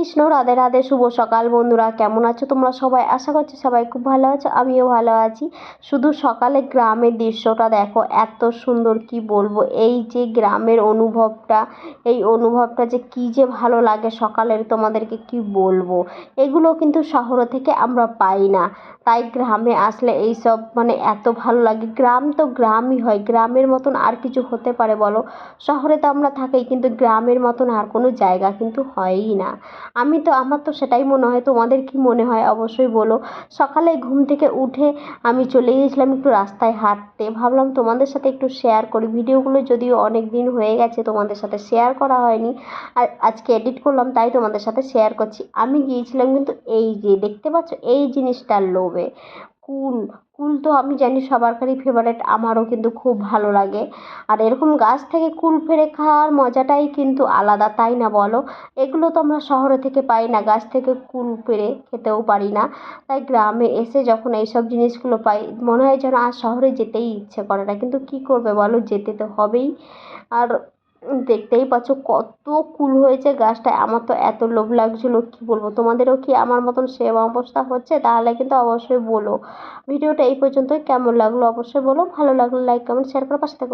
কৃষ্ণ, রাধে রাধে। শুভ সকাল বন্ধুরা, কেমন আছো তোমরা সবাই? আশা করছি সবাই খুব ভালো আছো, আমিও ভালো আছি। শুধু সকালে গ্রামের দৃশ্যটা দেখো, এত সুন্দর কি বলবো। এই যে গ্রামের অনুভবটা, এই অনুভবটা যে কি যে ভালো লাগে সকালের, তোমাদেরকে কি বলবো। এগুলো কিন্তু শহর থেকে আমরা পাই না, তাই গ্রামে আসলে এই সব মানে এত ভালো লাগে। গ্রাম তো গ্রামই হয়, গ্রামের মতন আর কিছু হতে পারে বলো? শহরে তো আমরা থাকি, কিন্তু গ্রামের মতন আর কোনো জায়গা কিন্তু হয়ই না। আমার তো সেটাই মনে হয়, তোমাদের কি মনে হয় অবশ্যই বলো। সকালে ঘুম থেকে উঠে আমি চলে গিয়েছিলাম একটু রাস্তায় হাঁটতে, ভাবলাম তোমাদের সাথে একটু শেয়ার করি। ভিডিওগুলো যদিও অনেক দিন হয়ে গেছে তোমাদের সাথে শেয়ার করা হয়নি, আর আজকে এডিট করলাম তাই তোমাদের সাথে শেয়ার করছি। আমি গিয়েছিলাম কিন্তু এই যে দেখতে পাচ্ছ এই জিনিসটার লোভে। কুল, কুল তো আমি জানি সবারই ফেভারেট, আমারও কিন্তু খুব ভালো লাগে। আর এরকম গাছ থেকে কুল পেড়ে খাওয়ার মজাটাই কিন্তু আলাদা, তাই না বলো? এগুলো তো আমরা শহরে থেকে পাই না, গাছ থেকে কুল পেড়ে খেতেও পারি না। তাই গ্রামে এসে যখন এইসব জিনিসগুলো পাই, মনে হয় যেন আর শহরে যেতেই ইচ্ছে করে না, কিন্তু কি করবে বলো, যেতে তো হবেই। আর দেখতেই পাচ্ছ কত কুল হয়েছে গাছটায়, আমার তো এত লোভ লাগছিলো কি বলবো। তোমাদেরও কি আমার মতন সেম অবস্থা হচ্ছে? তাহলে কিন্তু অবশ্যই বলো। ভিডিওটা এই পর্যন্তই, কেমন লাগলো অবশ্যই বলো। ভালো লাগলে লাইক কমেন্ট শেয়ার করে পাশে থেকো।